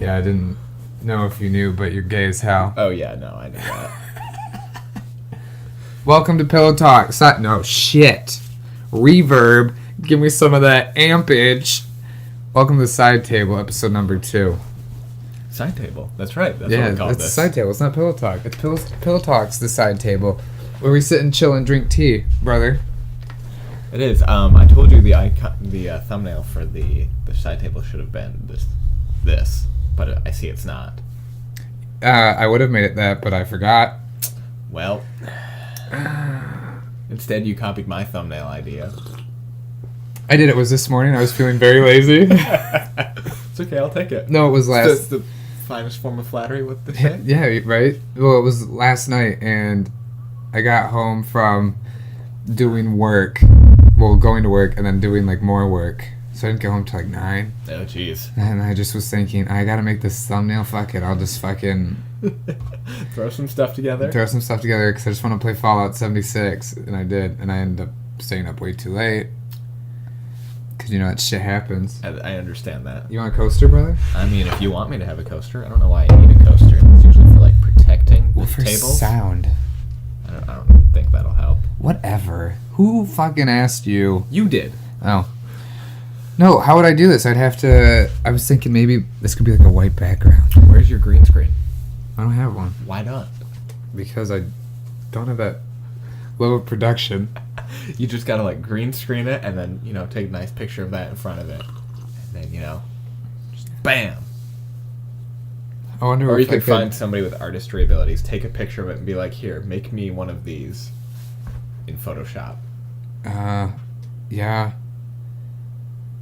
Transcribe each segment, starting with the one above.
Yeah, I didn't know if you knew, but you're gay as hell. Oh, yeah, no, I knew that. Welcome to Pillow Talk. No, shit. Reverb. Give me some of that ampage. Welcome to the Side Table, episode number 2. Side table. That's right. That's Yeah, what we call it's this. the Side Table. It's not Pillow Talk. It's Pillow Talk's the Side Table, where we sit and chill and drink tea, brother. It is. I told you the thumbnail for the side table should have been this, but I see it's not. I would have made it that, but I forgot. Well, instead you copied my thumbnail idea. I did. It was this morning. I was feeling very lazy. It's okay. I'll take it. No, it was last. It's the finest form of flattery with the shit. Yeah, right? Well, it was last night, and I got home from doing work. Well, going to work, and then doing, more work. So I didn't get home till, 9. Oh, jeez. And I just was thinking, I gotta make this thumbnail. Fuck it. I'll just fucking Throw some stuff together. throw some stuff together, because I just want to play Fallout 76. And I did. And I ended up staying up way too late. Because, that shit happens. I understand that. You want a coaster, brother? I mean, if you want me to have a coaster, I don't know why I need a coaster. It's usually for, protecting the For tables. sound. I don't think that'll help. Whatever. Who fucking asked you? You did. Oh. No, how would I do this? I'd have to... I was thinking maybe this could be a white background. Where's your green screen? I don't have one. Why not? Because I don't have that level of production. You just gotta green screen it and then, take a nice picture of that in front of it. And then, just bam! I wonder Or if you could find somebody with artistry abilities, take a picture of it and be like, here, make me one of these in Photoshop. Yeah.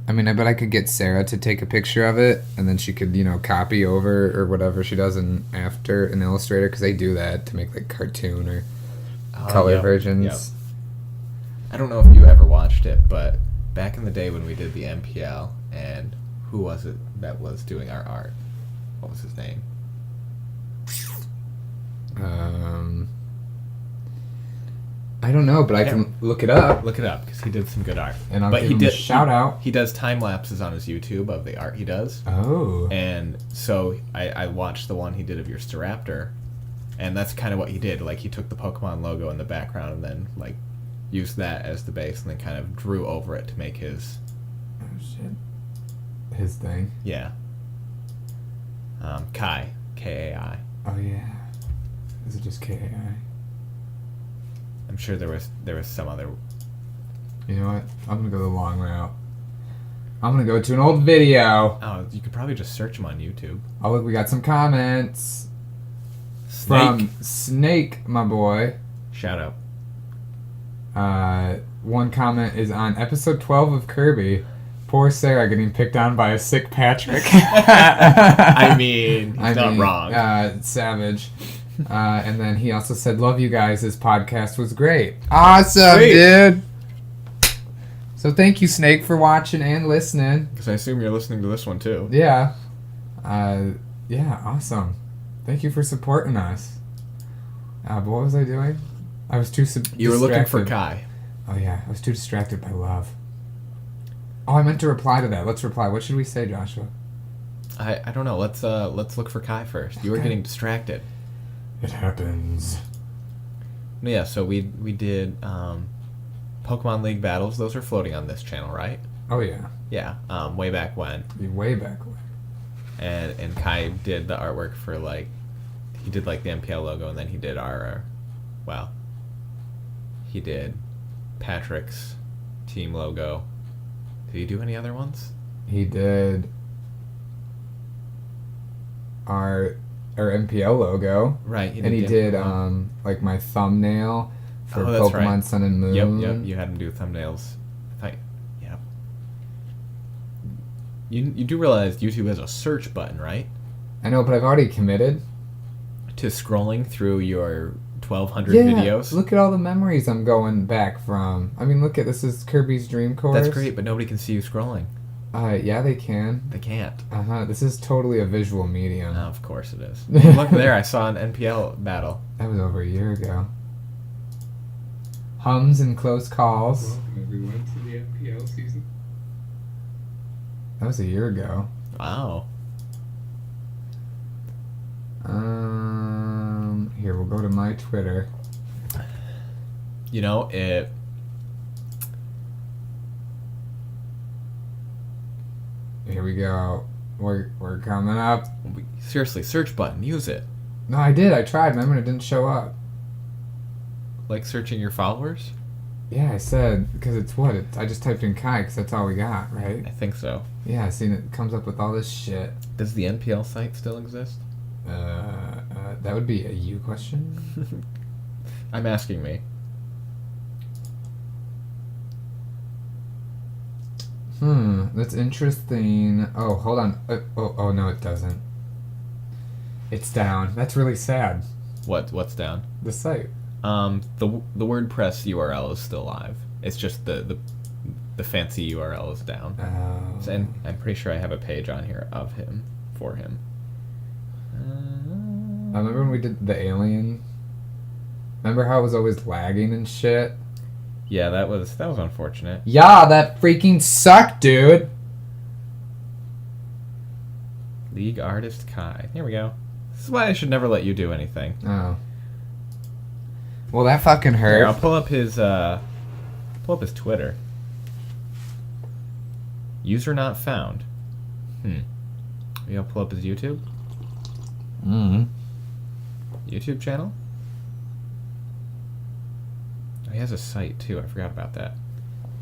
I mean, I bet I could get Sarah to take a picture of it, and then she could, copy over or whatever she does in Illustrator, because they do that to make, cartoon or color versions. Yep. I don't know if you ever watched it, but back in the day when we did the MPL, and who was it that was doing our art? What was his name? I don't know, but I can look it up. Look it up, because he did some good art. And I'll give him a shout out. He does time lapses on his YouTube of the art he does. Oh. And so I watched the one he did of your Staraptor, and that's kind of what he did. He took the Pokemon logo in the background and then, used that as the base and then kind of drew over it to make his... Oh, shit. His thing? Yeah. Kai. K-A-I. Oh, yeah. Is it just K-A-I? I'm sure there was some other... You know what? I'm going to go the long route. I'm going to go to an old video. Oh, you could probably just search him on YouTube. Oh, look, we got some comments. Snake. From Snake, my boy. Shout out. One comment is on episode 12 of Kirby. Poor Sarah getting picked on by a sick Patrick. I mean, he's not wrong. Savage. And then he also said, love you guys, this podcast was great. Awesome, Great. dude. So thank you, Snake, for watching and listening. Because I assume you're listening to this one, too. Yeah. Yeah, awesome. Thank you for supporting us. But what was I doing? I was too You were looking for distracted. Kai. Oh, yeah. I was too distracted by love. Oh, I meant to reply to that. Let's reply. What should we say, Joshua? I don't know. Let's look for Kai first. You were getting distracted. It happens. Yeah, so we did Pokemon League battles. Those are floating on this channel, right? Oh, yeah. Yeah, way back when. Way back when. And Kai did the artwork for he did the MPL logo, and then he did he did Patrick's team logo. Did he do any other ones? He did our MPL logo. Right. And he did my thumbnail for that's Pokemon right. Sun and Moon. Yep. You had him do thumbnails. Yep. You do realize YouTube has a search button, right? I know, but I've already committed to scrolling through your 1,200 yeah, videos. Look at all the memories I'm going back from. I mean, look at this is Kirby's Dream Course. That's great, but nobody can see you scrolling. Yeah, they can. They can't. This is totally a visual medium. Oh, of course it is. Look there, I saw an NPL battle. That was over a year ago. Hums and Close Calls. Welcome everyone to the NPL season. That was a year ago. Wow. Here, we'll go to my Twitter. You know, Here we go. We're coming up. seriously, search button, use it. No, I did. I tried. Remember, it didn't show up. Like searching your followers? Yeah, I said, because it's what? I just typed in Kai, because that's all we got, right? I think so. Yeah, I seen it comes up with all this shit. Does the NPL site still exist? That would be a you question? I'm asking me. That's interesting. Oh, hold on. Oh, no, it doesn't. It's down. That's really sad. What's down? The site. The WordPress URL is still live. It's just the fancy URL is down. And I'm pretty sure I have a page on here of him for him. I remember when we did the alien. Remember how it was always lagging and shit? Yeah, that was unfortunate. Yeah, that freaking sucked, dude. League artist Kai. Here we go. This is why I should never let you do anything. Oh. Well, that fucking Here, hurt. I'll pull up his Twitter. User not found. Maybe I'll pull up his YouTube. YouTube channel? Oh, he has a site too. I forgot about that.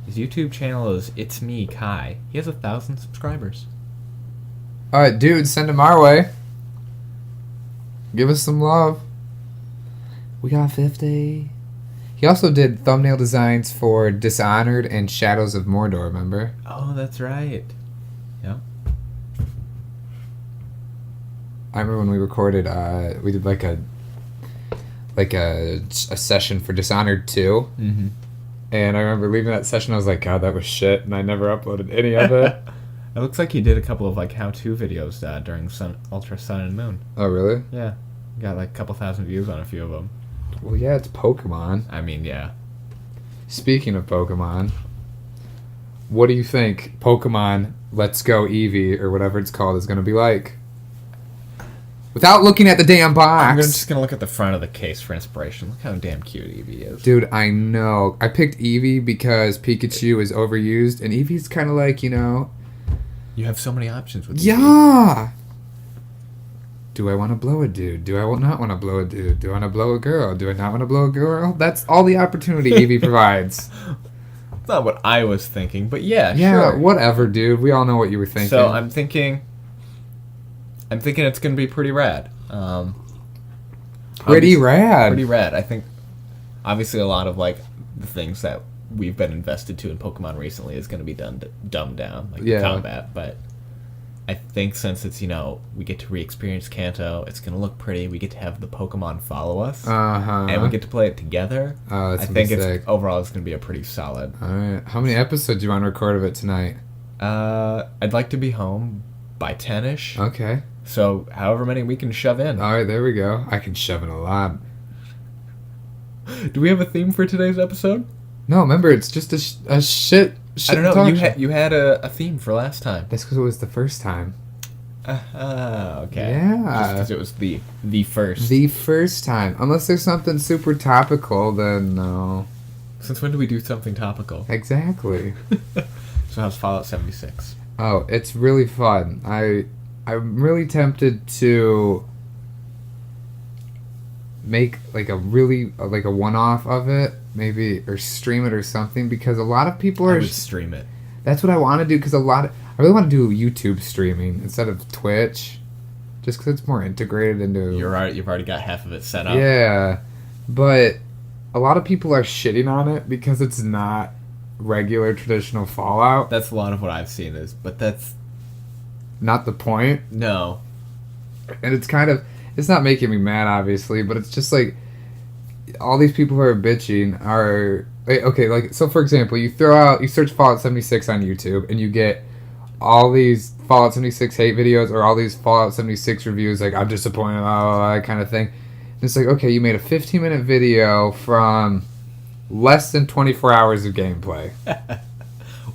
His YouTube channel is It's Me Kai. He has 1,000 subscribers. Alright, dude, send him our way. Give us some love. We got 50. He also did thumbnail designs for Dishonored and Shadows of Mordor, remember? Oh, that's right. Yeah. I remember when we recorded, we did like a session for Dishonored 2. Mm-hmm. And I remember leaving that session, I was like, God, that was shit, and I never uploaded any of it. It looks like he did a couple of like how-to videos during Ultra Sun and Moon. Oh, really? Yeah. Got like a couple thousand views on a few of them. Well, yeah, it's Pokemon. I mean, yeah. Speaking of Pokemon, what do you think Pokemon Let's Go Eevee, or whatever it's called, is going to be like? Without looking at the damn box. I'm just going to look at the front of the case for inspiration. Look how damn cute Eevee is. Dude, I know. I picked Eevee because Pikachu is overused, and Eevee's kind of like, you know... You have so many options with Eevee. Yeah! Do I want to blow a dude? Do I not want to blow a dude? Do I want to blow a girl? Do I not want to blow a girl? That's all the opportunity Eevee provides. It's not what I was thinking, but yeah, Yeah, sure. whatever, dude. We all know what you were thinking. So I'm thinking it's going to be pretty rad. Pretty rad. Pretty rad. I think, obviously, a lot of like the things that we've been invested to in Pokemon recently is going to be dumbed down, like the combat. But I think since it's, you know, we get to re-experience Kanto, it's going to look pretty. We get to have the Pokemon follow us, and we get to play it together. Oh, that's I think sick. overall it's going to be a pretty solid. All right. How many episodes do you want to record of it tonight? I'd like to be home by 10ish. Okay. So however many we can shove in. All right, there we go. I can shove in a lot. Do we have a theme for today's episode? No, remember, it's just a shit I don't know. talk You had a theme for last time. That's because it was the first time. Okay. Yeah. Just because it was the first. The first time. Unless there's something super topical, then no. Since when do we do something topical? Exactly. So how's Fallout 76? Oh, it's really fun. I'm really tempted to make like a one-off of it, maybe, or stream it or something, because a lot of people I are... would stream it. That's what I want to do, because I really want to do YouTube streaming instead of Twitch, just because it's more integrated into... You've already got half of it set up. Yeah, but a lot of people are shitting on it because it's not regular traditional Fallout. That's a lot of what I've seen but that's... Not the point. No. And it's kind of... It's not making me mad, obviously, but it's just like... All these people who are bitching are... Okay, like, so for example, you search Fallout 76 on YouTube, and you get all these Fallout 76 hate videos, or all these Fallout 76 reviews, like, I'm disappointed, that kind of thing. And it's like, okay, you made a 15-minute video from less than 24 hours of gameplay.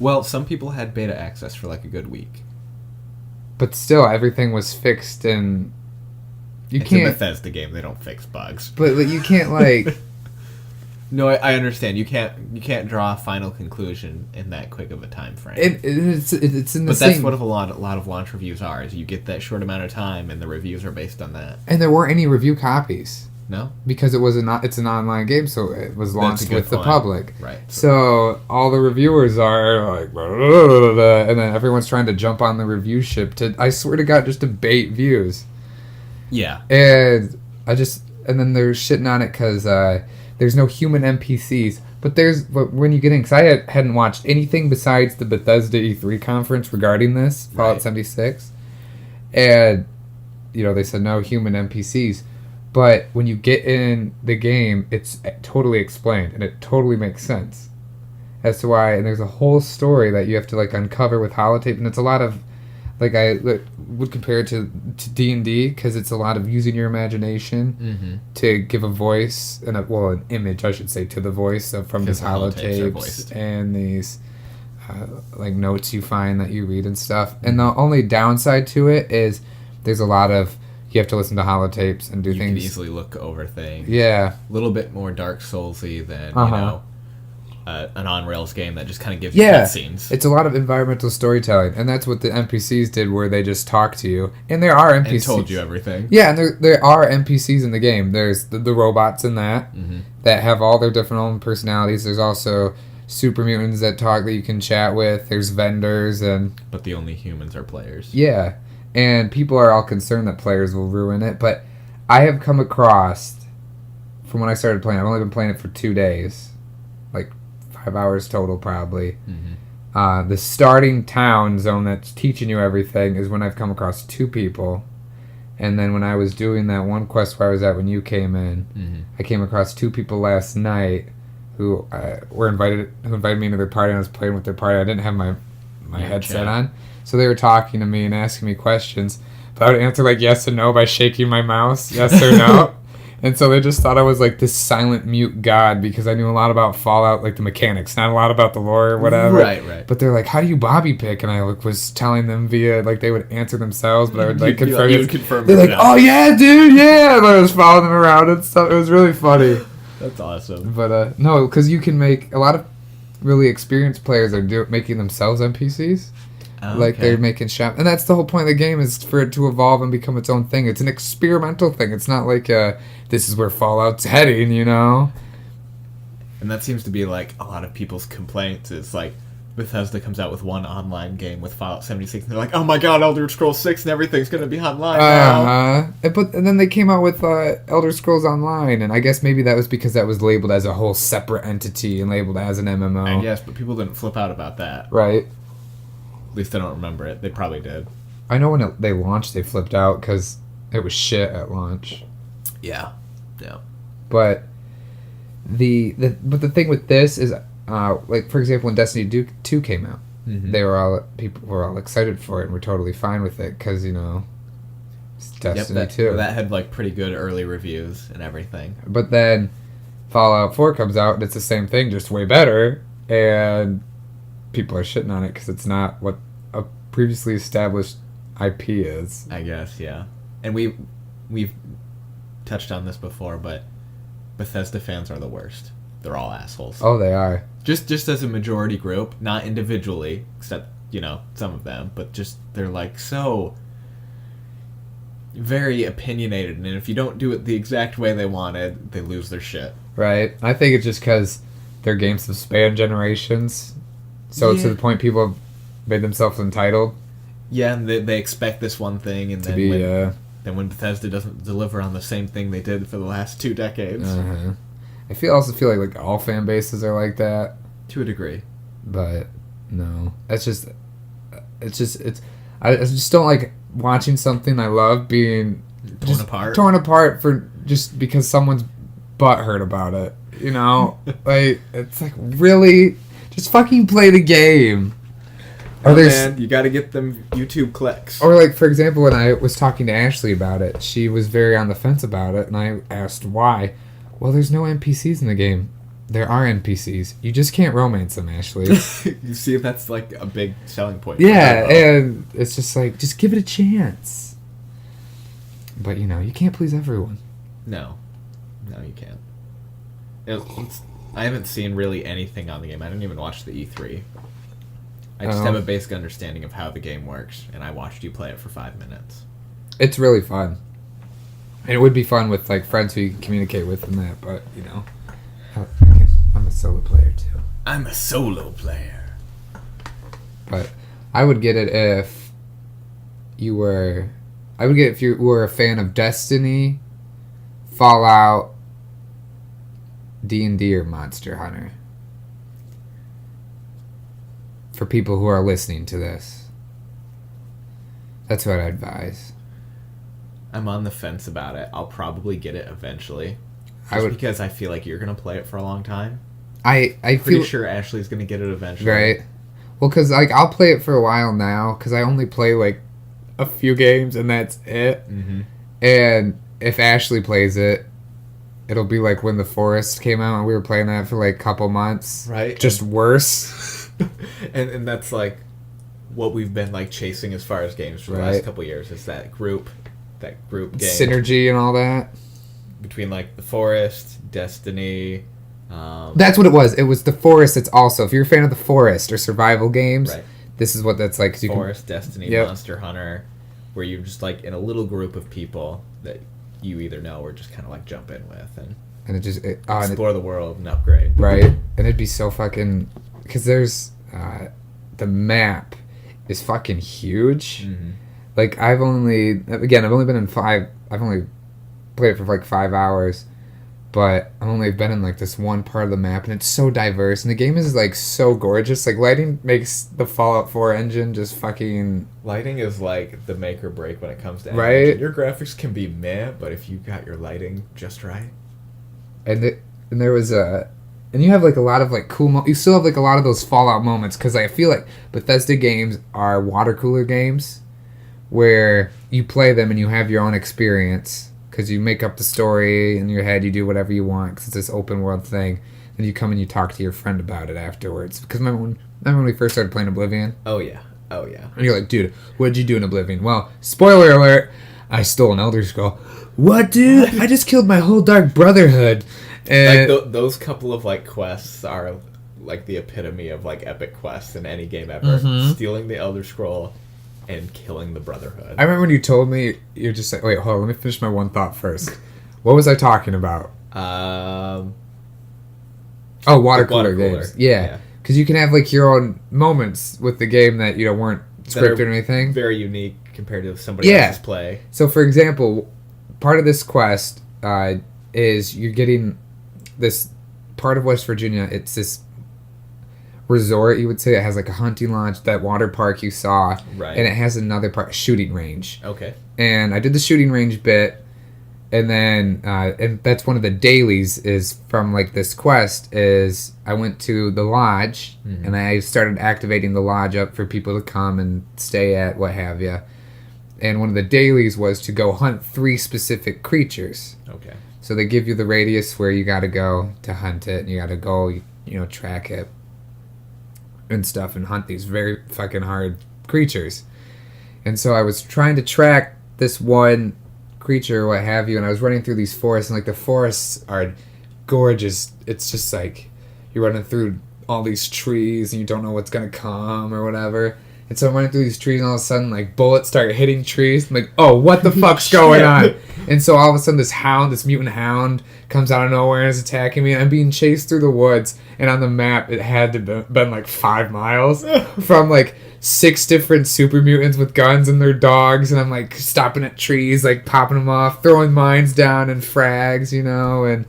Well, some people had beta access for like a good week. But still, everything was fixed in You It's can't. a Bethesda game. They don't fix bugs. But you can't like. No, I understand. You can't draw a final conclusion in that quick of a time frame. It's in the But same. that's what a lot of launch reviews are. Is you get that short amount of time, and the reviews are based on that. And there weren't any review copies No, because it's an online game, so it was That's a launched good with the point. public. Right. So all the reviewers are like, blah, blah, blah, blah, and then everyone's trying to jump on the review ship to, I swear to God, just to bait views. Yeah. And and then they're shitting on it because there's no human NPCs. But when you get in, because I hadn't watched anything besides the Bethesda E3 conference regarding this, Fallout Right. 76. And, they said no human NPCs. But when you get in the game, it's totally explained, and it totally makes sense as to why. And there's a whole story that you have to, uncover with holotape, and it's a lot of, I would compare it to D&D, because it's a lot of using your imagination to give a voice, an image, I should say, to the voice from these Because the holotapes are holotapes voiced. and these, notes you find that you read and stuff. And the only downside to it is there's a lot of, you have to listen to holotapes and do You can things. easily look over things. Yeah. A little bit more Dark Soulsy than an on rails game that just kind of gives you Yeah, cutscenes. it's a lot of environmental storytelling, and that's what the NPCs did, where they just talk to you, and there are NPCs. And told you everything. Yeah, and there are NPCs in the game. There's the robots in that that have all their different own personalities. There's also super mutants that talk that you can chat with. There's vendors and But the only humans are players. yeah, and people are all concerned that players will ruin it. But I have come across, from when I started playing, I've only been playing it for 2 days, 5 hours total probably. The starting town zone that's teaching you everything is when I've come across 2 people. And then when I was doing that one quest where I was at when you came in, I came across 2 people last night who invited me into their party, and I was playing with their party. I didn't have my headset chat. on. So they were talking to me and asking me questions. But I would answer yes and no by shaking my mouse, yes or no. And so they just thought I was this silent mute god because I knew a lot about Fallout, the mechanics, not a lot about the lore or whatever. Right. But they're like, how do you bobby pick? And I was telling them via, they would answer themselves, but I would You'd be confirm you it. would confirm They're it like, now. oh yeah, dude, yeah. And I was following them around and stuff. It was really funny. That's awesome. But no, because you can make, a lot of really experienced players are making themselves NPCs. They're making shop, and that's the whole point of the game, is for it to evolve and become its own thing. It's an experimental thing. It's not this is where Fallout's heading, And that seems to be a lot of people's complaints. It's Bethesda comes out with one online game with Fallout 76, and they're like, oh my god, Elder Scrolls 6 and everything's going to be online now. And then they came out with Elder Scrolls Online, and I guess maybe that was because that was labeled as a whole separate entity and labeled as an MMO. I guess, but people didn't flip out about that. Right. At least I don't remember it. They probably did. I know when they launched, they flipped out because it was shit at launch. Yeah. But the thing with this is, for example, when Destiny 2 came out, people were all excited for it and were totally fine with it because it's Destiny 2. That had pretty good early reviews and everything. But then Fallout 4 comes out and it's the same thing, just way better, and people are shitting on it because it's not what a previously established IP is. I guess, yeah. And we've touched on this before, but Bethesda fans are the worst. They're all assholes. Oh, they are. Just as a majority group, not individually, except, some of them, but just they're so very opinionated, and if you don't do it the exact way they wanted, they lose their shit. Right. I think it's just because their games have spanned generations. So it's to the point people have made themselves entitled. Yeah, and they expect this one thing, and then when Bethesda doesn't deliver on the same thing they did for the last 2 decades. I also feel like all fan bases are like that. To a degree. But no. I just don't like watching something I love being torn apart for just because someone's butthurt about it. It's really, just fucking play the game. Man, you gotta get them YouTube clicks. Or for example, when I was talking to Ashley about it, she was very on the fence about it, and I asked why. Well, there's no NPCs in the game. There are NPCs. You just can't romance them, Ashley. You see if that's a big selling point. Yeah, and it's just just give it a chance. But you can't please everyone. No, you can't. I haven't seen really anything on the game. I didn't even watch the E3. I just have a basic understanding of how the game works, and I watched you play it for 5 minutes. It's really fun. And it would be fun with like friends who you can communicate with and that, but I'm a solo player too. I'm a solo player. But I would get it if you were a fan of Destiny, Fallout, D&D, or Monster Hunter. For people who are listening to this. That's what I advise. I'm on the fence about it. I'll probably get it eventually. Because I feel like you're going to play it for a long time. I Pretty sure Ashley's going to get it eventually. Right. Well, because I'll play it for a while now, because I only play like a few games and that's it. Mm-hmm. And if Ashley plays it, it'll be like when The Forest came out and we were playing that for like a couple months. Right. Just worse. and that's like what we've been like chasing as far as games for the last couple years is that group game. Synergy and all that. Between like The Forest, Destiny. That's what it was. It was The Forest. It's also, if you're a fan of The Forest or survival games, right. This is what that's like. Forest, Destiny, yep. Monster Hunter, where you're just like in a little group of people that you either know or just kind of like jump in with and it just explore the world and upgrade. Right. And it'd be so fucking... Because there's... the map is fucking huge. Mm-hmm. Like, I've only been in 5... I've only played it for like 5 hours. But I've only been in like this one part of the map. And it's so diverse. And the game is like so gorgeous. Like, lighting makes the Fallout 4 engine just fucking... Lighting is like the make or break when it comes to right? engine. Your graphics can be meh, but if you got your lighting just right... And there was a... And you have like a lot of like cool... you still have like a lot of those Fallout moments. Because I feel like Bethesda games are water cooler games. Where you play them and you have your own experience. Because you make up the story in your head. You do whatever you want. Because it's this open world thing. And you come and you talk to your friend about it afterwards. Because remember when we first started playing Oblivion? Oh yeah. And you're like, dude, what did you do in Oblivion? Well, spoiler alert, I stole an Elder Scroll. What, dude? I just killed my whole Dark Brotherhood. And like those couple of like quests are like the epitome of like epic quests in any game ever. Mm-hmm. Stealing the Elder Scroll and killing the Brotherhood. I remember when you told me, you're just like, wait, hold on, let me finish my one thought first. What was I talking about? Water cooler games. Yeah. Because you can have like your own moments with the game that weren't scripted or anything. Very unique compared to somebody else's play. So for example, part of this quest is you're getting this part of West Virginia. It's this resort, you would say. It has like a hunting lodge, that water park you saw, right? And it has another part, shooting range. Okay. And I did the shooting range bit. And then, and that's one of the dailies is from like this quest is I went to the lodge and I started activating the lodge up for people to come and stay at, what have you. And one of the dailies was to go hunt 3 specific creatures. Okay. So they give you the radius where you got to go to hunt it, and you got to go, track it and stuff and hunt these very fucking hard creatures. And so I was trying to track this one creature or what have you, and I was running through these forests, and like the forests are gorgeous. It's just like you're running through all these trees and you don't know what's gonna come or whatever. And so I'm running through these trees and all of a sudden like bullets start hitting trees. I'm like, oh, what the fuck's going on? And so all of a sudden this mutant hound comes out of nowhere and is attacking me, and I'm being chased through the woods, and on the map it had to been like 5 miles from like 6 different super mutants with guns and their dogs, and I'm like stopping at trees, like popping them off, throwing mines down and frags, and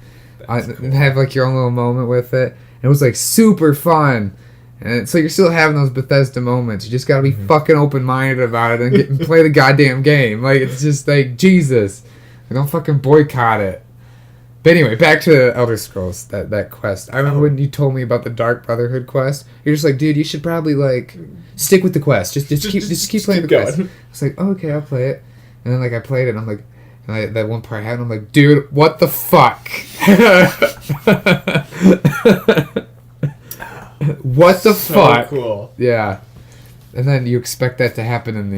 have like your own little moment with it. And it was like super fun. And so you're still having those Bethesda moments. You just gotta be fucking open-minded about it and play the goddamn game. Like, it's just like, Jesus. Don't fucking boycott it. But anyway, back to Elder Scrolls, that quest. I remember when you told me about the Dark Brotherhood quest. You're just like, dude, you should probably like stick with the quest. Just keep playing the quest. I was like, oh, okay, I'll play it. And then like I played it, and I'm like, that one part happened. I'm like, dude, what the fuck? What the fuck? Cool. Yeah. And then you expect that to happen in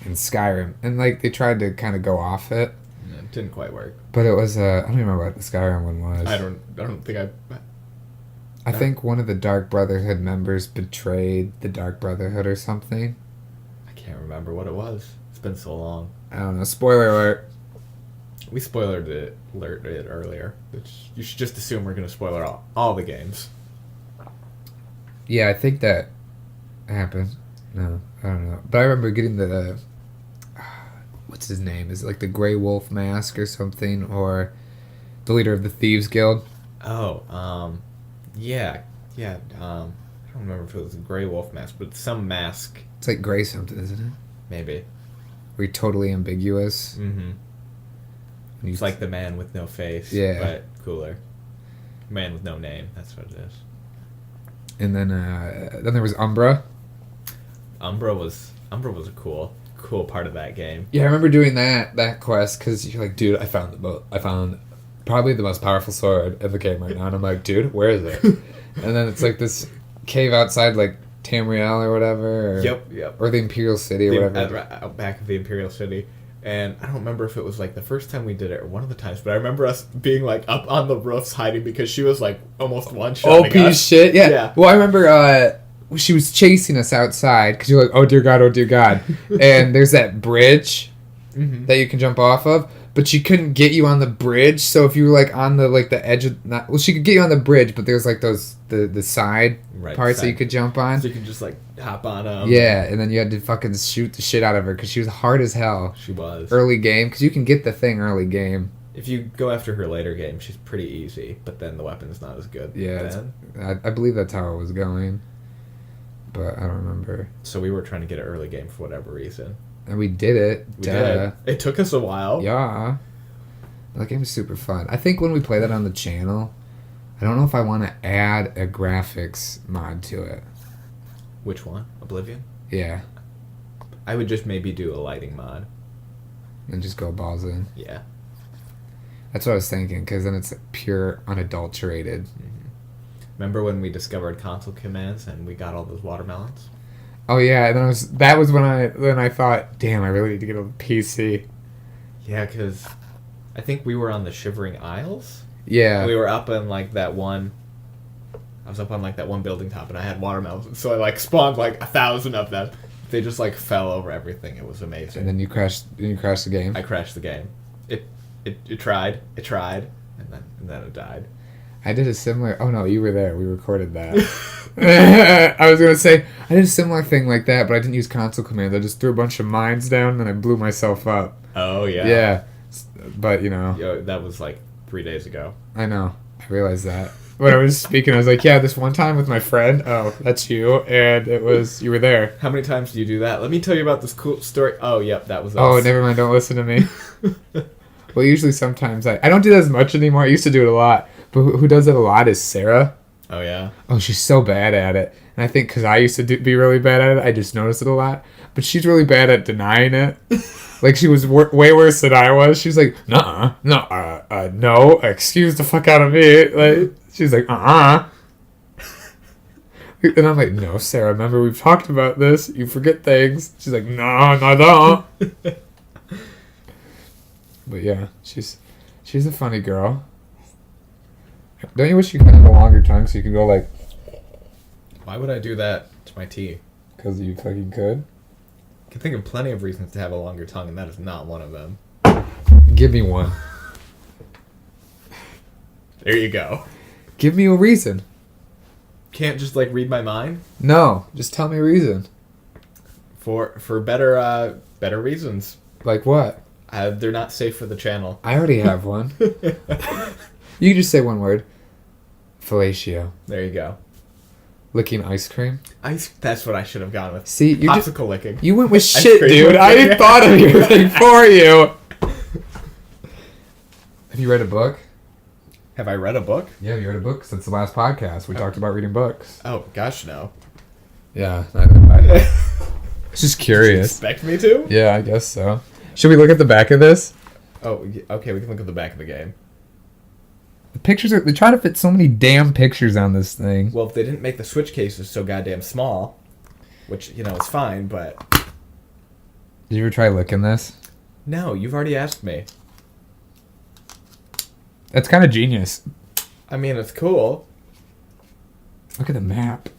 in Skyrim, and like they tried to kind of go off it, Yeah, it didn't quite work. but it was I don't even remember what the Skyrim one was. I don't think I think one of the Dark Brotherhood members betrayed the Dark Brotherhood or something. I can't remember what it was. It's been so long. I don't know. Spoiler alert. We spoilered it earlier, which you should just assume we're going to spoiler all the games. Yeah, I think that happened. No, I don't know. But I remember getting the what's his name? Is it like the Grey Wolf mask or something, or the leader of the Thieves Guild? Oh, yeah. I don't remember if it was a Grey Wolf mask, but some mask, It's like Grey something, isn't it? maybe. Where you're totally ambiguous. Mm-hmm. You It's like the man with no face, Yeah. but cooler. Man with no name, that's what it is. And then there was Umbra. Umbra was a cool part of that game. Yeah, I remember doing that quest because you're like, dude, I found probably the most powerful sword in the game right now, and I'm like, dude, where is it? And then it's like this cave outside, like Tamriel or whatever. Or, Yep. Or the Imperial City or whatever. Out back of the Imperial City. And I don't remember if it was like the first time we did it or one of the times, but I remember us being like up on the roofs hiding because she was like almost one-shotting OP us. shit, yeah. Yeah. Well, I remember she was chasing us outside because you're like, oh dear God, and there's that bridge Mm-hmm. that you can jump off of, but she couldn't get you on the bridge. So if you were like on the edge of she could get you on the bridge, but there's like those the side Right, parts that side. you could jump on. So you could just like hop on them. Yeah, and then you had to fucking shoot the shit out of her because she was hard as hell. She was. Early game, because you can get the thing early game. If you go after her later game, she's pretty easy, but then the weapon's not as good. Yeah, then. I believe that's how it was going, but I don't remember. So we were trying to get an early game for whatever reason. And we did it. We did. It took us a while. Yeah. That game is super fun. I think when we play that on the channel, I don't know if I want to add a graphics mod to it. Which one? Oblivion? Yeah. I would just maybe do a lighting mod. And just go balls in. Yeah. That's what I was thinking, because then it's pure, unadulterated. Remember when we discovered console commands and we got all those watermelons? Oh yeah, and then that was when I thought, damn, I really need to get a PC. Yeah, because I think we were on the Shivering Isles. Yeah. We were up in like that one. I was up on like that one building top, and I had watermelons. So I like spawned like 1,000 of them. They just like fell over everything. It was amazing. And then you crashed the game. I crashed the game. It tried, and then it died. I did a similar. Oh no, you were there. We recorded that. I was gonna say I did a similar thing like that, but I didn't use console commands. I just threw a bunch of mines down, and then I blew myself up. Oh yeah. Yeah, but you know, Yo, that was like 3 days ago. I know. I realized that when I was speaking, I was like, "Yeah, this one time with my friend. Oh, that's you, and it was you were there." How many times do you do that? Let me tell you about this cool story. Oh, yep, that was us. Oh, never mind. Don't listen to me. Well, usually sometimes I don't do that as much anymore. I used to do it a lot, but who does it a lot is Sarah. Oh yeah. Oh, she's so bad at it. And I think because I used to be really bad at it, I just noticed it a lot. But she's really bad at denying it. Like, she was way worse than I was. She's like, no, excuse the fuck out of me. Like, she's like, And I'm like, no, Sarah, remember we've talked about this. You forget things. She's like, no, I don't. But yeah, she's a funny girl. Don't you wish you could have a longer tongue so you could go like... Why would I do that to my tea? Because you fucking could? I can think of plenty of reasons to have a longer tongue, and that is not one of them. Give me one. There you go. Give me a reason. Can't just like read my mind No, just tell me a reason. for better reasons. Like what? They're not safe for the channel. I already have one. You can just say one word. Fellatio. There you go. Licking ice cream. That's what I should have gone with. See, you just... Popsicle licking. You went with Ice shit, cream dude. I licking. thought of your thing for you. Have you read a book? Have I read a book? Yeah, have you read a book? Since the last podcast, we talked about reading books. Oh gosh, no. Yeah, I just curious. Expect me to? Yeah, I guess so. Should we look at the back of this? Oh, okay. We can look at the back of the game. The pictures are... They try to fit so many damn pictures on this thing. Well, if they didn't make the Switch cases so goddamn small, which is fine, but Did you ever try licking this? No, you've already asked me. That's kind of genius. I mean, it's cool. Look at the map.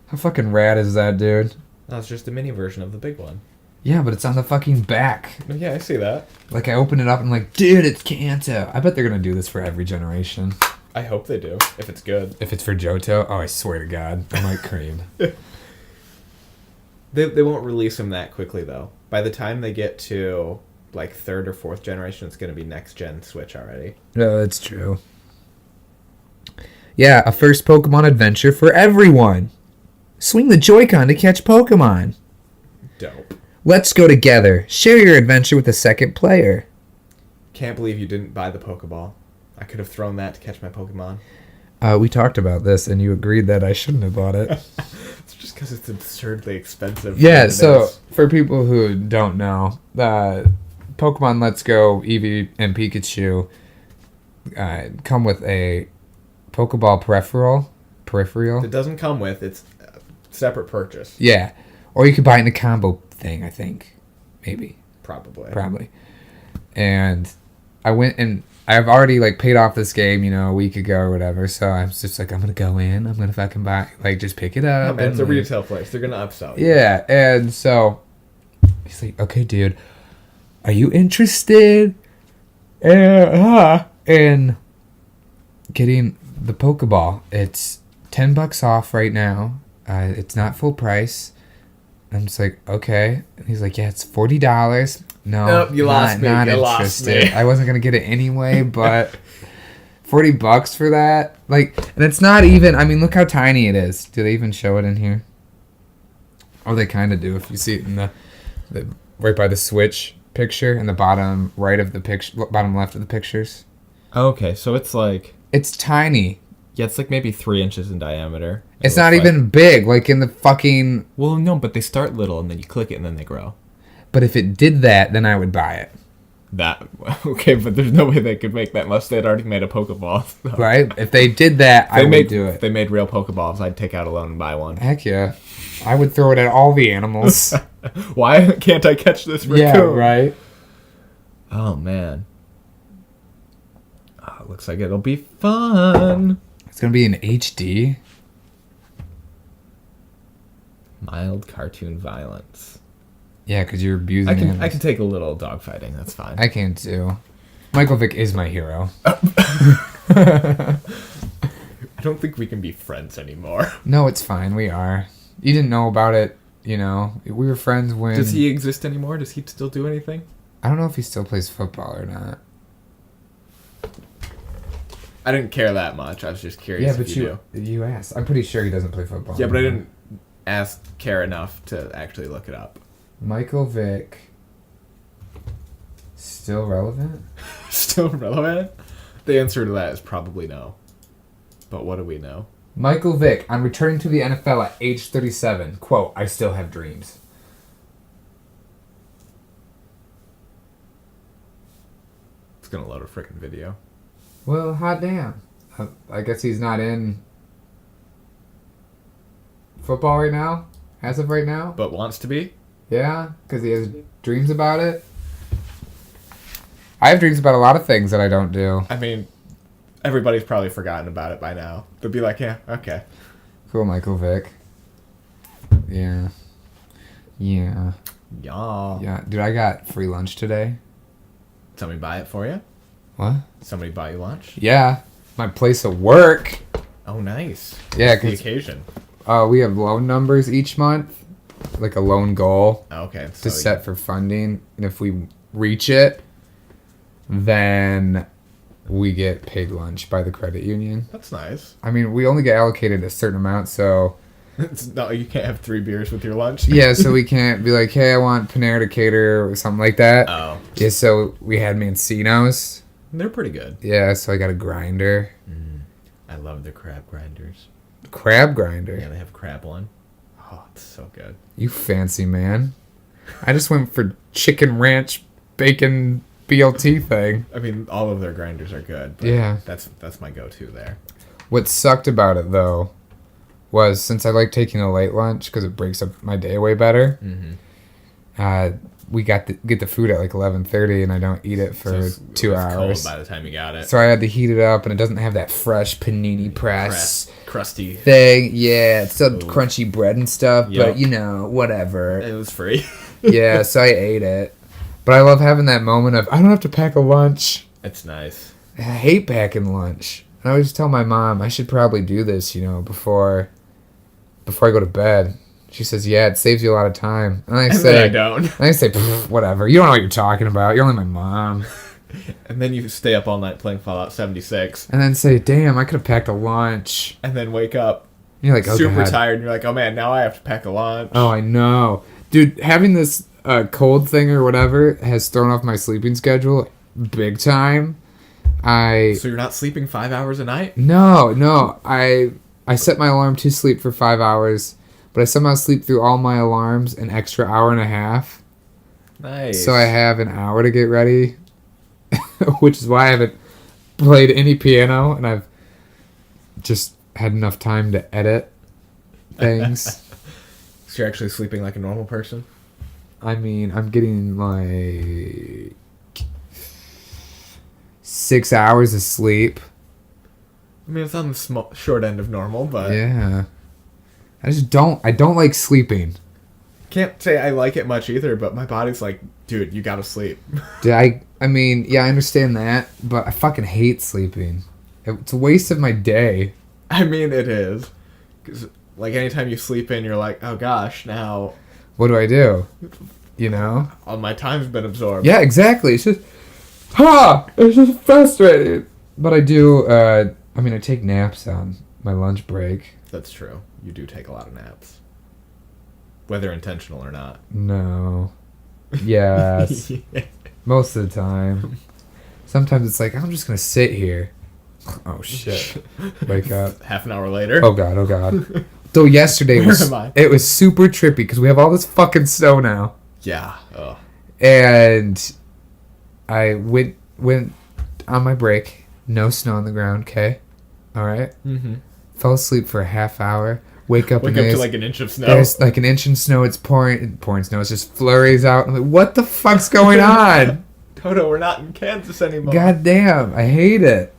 How fucking rad is that, dude? That's just a mini version of the big one. Yeah, but it's on the fucking back. Yeah, I see that. Like, I open it up and I'm like, dude, it's Kanto. I bet they're gonna do this for every generation. I hope they do, if it's good. If it's for Johto, oh, I swear to God, I might cream. They won't release them that quickly, though. By the time they get to, like, 3rd or 4th generation, it's going to be next-gen Switch already. No, that's true. Yeah, a first Pokemon adventure for everyone. Swing the Joy-Con to catch Pokemon. Dope. Let's go together. Share your adventure with a second player. Can't believe you didn't buy the Pokeball. I could have thrown that to catch my Pokemon. We talked about this, and you agreed that I shouldn't have bought it. It's just because it's absurdly expensive. Yeah, so for people who don't know, Pokemon Let's Go, Eevee, and Pikachu come with a Pokeball peripheral. It doesn't come with, it's a separate purchase. Yeah, or you could buy it in a combo thing, I think. Maybe. Probably. And I went and I've already like paid off this game, a week ago or whatever. So I was just like, I'm gonna go in, I'm gonna fucking buy, like, just pick it up. No, man, it's a and, retail place. They're gonna upsell you. Yeah, and so he's like, okay, dude, are you interested in getting the Pokeball? It's $10 off right now. It's not full price. I'm just like, okay. And he's like, yeah, it's $40. No, Nope, you lost me. Not You lost interested. me. I wasn't gonna get it anyway, but $40 for that, like, and it's not even. I mean, look how tiny it is. Do they even show it in here? Oh, they kind of do. If you see it in the right by the Switch picture in the bottom right of the picture, bottom left of the pictures. Okay, so it's like, It's tiny. yeah, it's like maybe 3 inches in diameter. It's not even big, like in the fucking. Well, no, but they start little and then you click it and then they grow. But if it did that, then I would buy it. Okay, but there's no way they could make that unless they'd already made a Pokeball. So. Right? If they did that, I would do If it. they made real Pokeballs, I'd take out a loan and buy one. Heck yeah. I would throw it at all the animals. Why can't I catch this raccoon? Yeah, right? Oh, man. Oh, looks like it'll be fun. It's going to be in HD. Mild cartoon violence. Yeah, because you're abusing I animals. can take a little dogfighting. That's fine. I can too. Michael Vick is my hero. I don't think we can be friends anymore. No, it's fine. We are. You didn't know about it, We were friends when... Does he exist anymore? Does he still do anything? I don't know if he still plays football or not. I didn't care that much. I was just curious. Yeah, but you asked. I'm pretty sure he doesn't play football. Yeah, but I anymore. didn't care enough to actually look it up. Michael Vick. Still relevant? Still relevant? The answer to that is probably no. But what do we know? Michael Vick, on returning to the NFL at age 37, quote, I still have dreams. It's gonna load a freaking video. Well, hot damn. I guess he's not in football right now? As of right now? But wants to be? Yeah, because he has dreams about it. I have dreams about a lot of things that I don't do. I mean, everybody's probably forgotten about it by now. They'll be like, yeah, okay. Cool, Michael Vick. Yeah. Yeah. Y'all. Yeah. Dude, I got free lunch today. Somebody buy it for you? What? Somebody buy you lunch? Yeah. My place of work. Oh, nice. Yeah, What's the 'cause occasion? we have loan numbers each month. Like a loan goal Oh, okay. to set for funding. And if we reach it, then we get paid lunch by the credit union. That's nice. I mean, we only get allocated a certain amount, so... No, you can't have 3 beers with your lunch. Yeah, so we can't be like, hey, I want Panera to cater or something like that. Oh. Yeah, so we had Mancino's. They're pretty good. Yeah, so I got a grinder. I love the crab grinders. Crab grinder. Yeah, they have crab one. Oh, it's so good. You fancy man. I just went for chicken ranch bacon BLT thing. I mean, all of their grinders are good. But Yeah. That's my go-to there. What sucked about it, though, was since I like taking a late lunch because it breaks up my day way better, we get the food at like 11:30, and I don't eat it for So 2 it was hours. cold by the time you got it. So I had to heat it up, and it doesn't have that fresh panini press Crusty. thing. Yeah, it's still Ooh. crunchy bread and stuff, Yep. but you know, whatever. It was free. Yeah, so I ate it. But I love having that moment of I don't have to pack a lunch. It's nice. I hate packing lunch. And I always tell my mom I should probably do this, before I go to bed. She says, "Yeah, it saves you a lot of time." And I And say, then I don't. And I say, "Pfft, whatever. You don't know what you're talking about. You're only my mom." And then you stay up all night playing Fallout 76. And then say, "Damn, I could have packed a lunch." And then wake up And you're like, "Oh, super God." tired. And you're like, oh man, now I have to pack a lunch. Oh, I know. Dude, having this cold thing or whatever has thrown off my sleeping schedule big time. So you're not sleeping 5 hours a night? No. I set my alarm to sleep for 5 hours, but I somehow sleep through all my alarms an extra hour and a half. Nice. So I have an hour to get ready, which is why I haven't played any piano, and I've just had enough time to edit things. So you're actually sleeping like a normal person? I mean, I'm getting like 6 hours of sleep. I mean, it's on the short end of normal, but Yeah. I don't like sleeping. can't say I like it much either, but my body's like, dude, you gotta sleep. I mean, yeah, I understand that, but I fucking hate sleeping. It's a waste of my day. I mean, it is. 'Cause, like, anytime you sleep in, you're like, oh gosh, now What do I do? You know? all my time's been absorbed. Yeah, exactly. It's just, it's just frustrating. But I do, I take naps on my lunch break. That's true. You do take a lot of naps. Whether intentional or not. No. Yes. Yeah. Most of the time. Sometimes it's like, I'm just going to sit here. Oh, shit. Wake up. Half an hour later. Oh, God. Oh, God. So yesterday Where am I? it was super trippy because we have all this fucking snow now. Yeah. Oh. And I went on my break. No snow on the ground, okay? All right? Mm-hmm. Fell asleep for a half hour. Wake up Wake and up to there's, like an inch of snow. there's like an inch of snow. It's pouring snow. It's just flurries out. I'm like, what the fuck's going on? Toto, we're not in Kansas anymore. God damn, I hate it.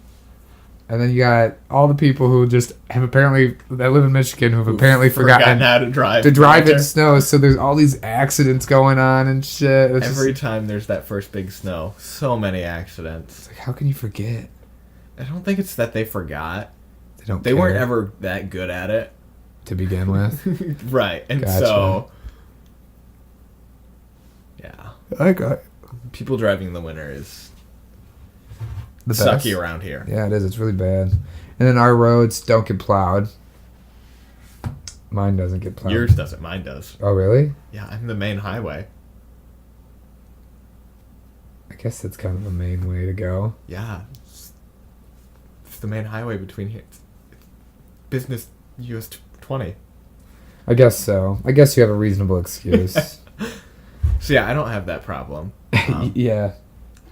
And then you got all the people who just have apparently that live in Michigan who've apparently forgotten how to drive. to drive in winter. snow. So there's all these accidents going on and shit. It's Every just, time there's that first big snow, so many accidents. like, how can you forget? I don't think it's that they forgot. They Weren't care ever that good at it. to begin with. Right. And Gotcha. so yeah. I got People driving in the winter is the sucky best. around here. Yeah, it is. It's really bad. And then our roads don't get plowed. Mine doesn't get plowed. Yours doesn't, mine does. Oh, really? Yeah, I'm the main highway. I guess that's kind of the main way to go. Yeah. It's the main highway between here. It's business US 20. I guess so. I guess you have a reasonable excuse. So yeah, I don't have that problem Yeah.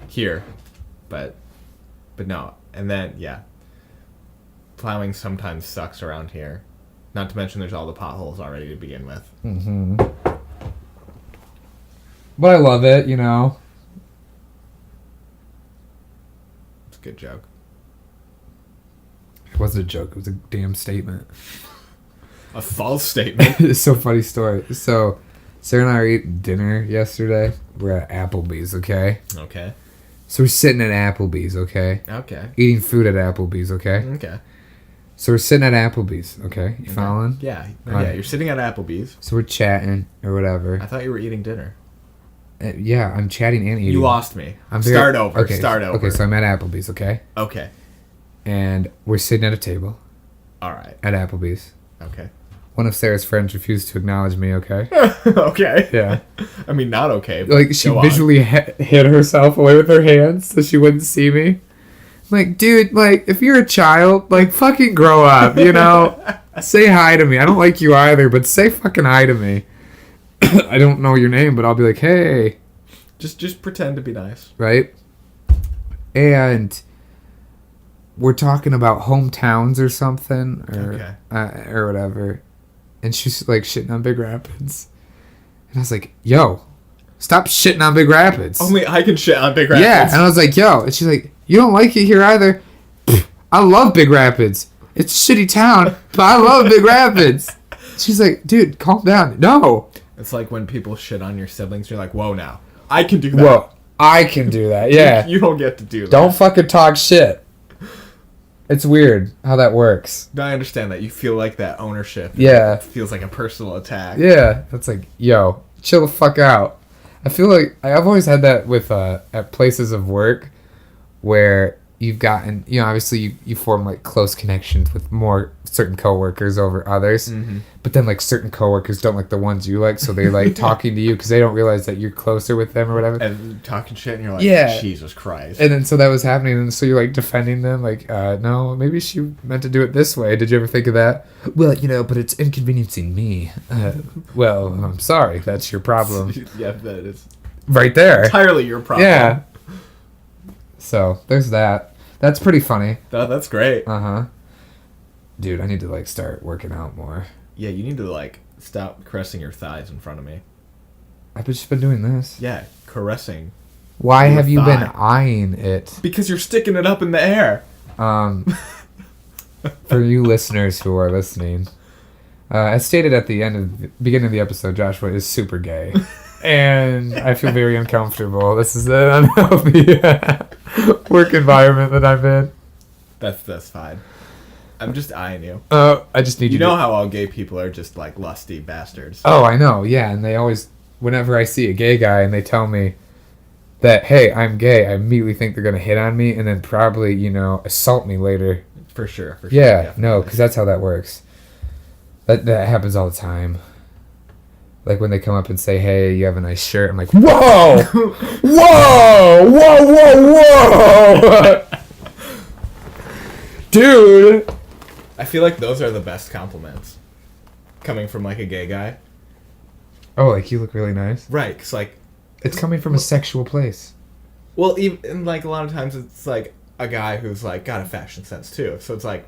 here, but no. And then yeah, plowing sometimes sucks around here. Not to mention there's all the potholes already to begin with. Mm-hmm. But I love it, you know. It's a good joke. It wasn't a joke. It was a damn statement. A false statement. It's so funny story. So, Sarah and I were eating dinner yesterday. We're at Applebee's, okay? Okay. So we're sitting at Applebee's, okay? Okay. Eating food at Applebee's, okay? Okay. So we're sitting at Applebee's, okay? You following? Yeah. Alright. Yeah. You're sitting at Applebee's. So we're chatting or whatever. I thought you were eating dinner. Yeah, I'm chatting and eating. You lost me. I'm Start over. Okay, Start over. Okay, so I'm at Applebee's, okay? Okay. And we're sitting at a table All right. at Applebee's. Okay. One of Sarah's friends refused to acknowledge me, okay? Okay. Yeah. I mean, not okay. But Like, she go on. visually hid herself away with her hands so she wouldn't see me. I'm like, dude, like, if you're a child, like, fucking grow up, you know? Say hi to me. I don't like you either, but say fucking hi to me. I don't know your name, but I'll be like, hey, Just pretend to be nice. right? And we're talking about hometowns or something, or or whatever. And she's like shitting on Big Rapids, and I was like, "Yo, stop shitting on Big Rapids. Only I can shit on Big Rapids. Yeah, and I was like, yo. And she's like, you don't like it here either. I love Big Rapids. It's a shitty town, but I love Big Rapids. She's like, dude, calm down. No. It's like when people shit on your siblings, you're like, whoa, now. I can do that. Whoa, I can do that. Yeah. You don't get to do that. Don't fucking talk shit. It's weird how that works. I understand that. You feel like that ownership. Yeah. It feels like a personal attack. Yeah. It's like, yo, chill the fuck out. I feel like I've always had that with at places of work where you've gotten, you know, obviously you form like close connections with more certain coworkers over others, but then like certain coworkers don't like the ones you like, so they're like talking to you because they don't realize that you're closer with them or whatever. And talking shit, and you're like, Yeah. Jesus Christ. And then so that was happening, and so you're like defending them, like, no, maybe she meant to do it this way. Did you ever think of that? Well, you know, but it's inconveniencing me. Well, I'm sorry, that's your problem. Yeah, that is Right there. entirely your problem. Yeah. So there's that. That's pretty funny. That's great. Dude, I need to like start working out more. Yeah, you need to like stop caressing your thighs in front of me. I've just been doing this. Yeah, caressing. Why Your have you been thigh. eyeing it? Because you're sticking it up in the air. For you listeners who are listening, as stated at the beginning of the episode, Joshua is super gay. And I feel very uncomfortable. This is an unhealthy work environment that I'm in. That's fine. I'm just eyeing you. I just need You to know how all gay people are just like lusty bastards. Oh, I know. Yeah, and they always, whenever I see a gay guy and they tell me that, hey, I'm gay, I immediately think they're gonna hit on me and then probably, you know, assault me later. For sure. Yeah, definitely. no, because that's how that works. That happens all the time. Like when they come up and say, hey, you have a nice shirt. I'm like, whoa! Whoa! Whoa, whoa, whoa! Dude! I feel like those are the best compliments. Coming from like a gay guy. Oh, like you look really nice. Right, because like... It's coming from a sexual place. Well, even like a lot of times it's like a guy who's like got a fashion sense too. So it's like,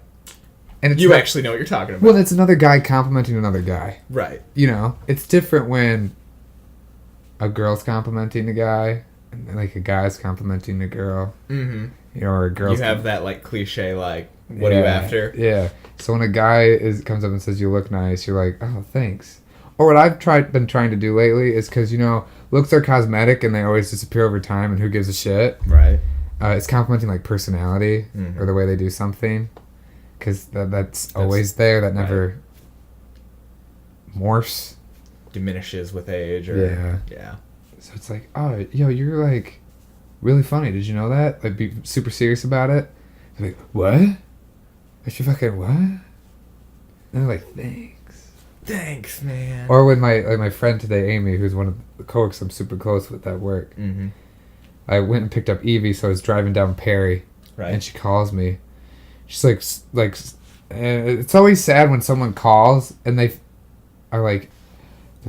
And it's you not- actually know what you're talking about. Well, that's another guy complimenting another guy. Right. You know, it's different when a girl's complimenting a guy, and like a guy's complimenting a girl. Mm-hmm. You know, or a girl's. You have that like cliche like, what are you after? Yeah. So when a guy comes up and says you look nice, you're like, oh, thanks. Or what I've been trying to do lately is because, you know, looks are cosmetic and they always disappear over time, and who gives a shit? Right. It's complimenting like personality Mhm. or the way they do something, because that's always there. That never morphs. Diminishes with age or... Yeah. Yeah. So it's like, oh, yo, you're like really funny. Did you know that? Like, be super serious about it. They're like, what? I should fucking what? And they're like, thanks. Thanks, man. Or when my friend today, Amy, who's one of the coworkers I'm super close with at work, Mm-hmm. I went and picked up Evie, so I was driving down Perry, Right. and she calls me. She's like, it's always sad when someone calls and they are like,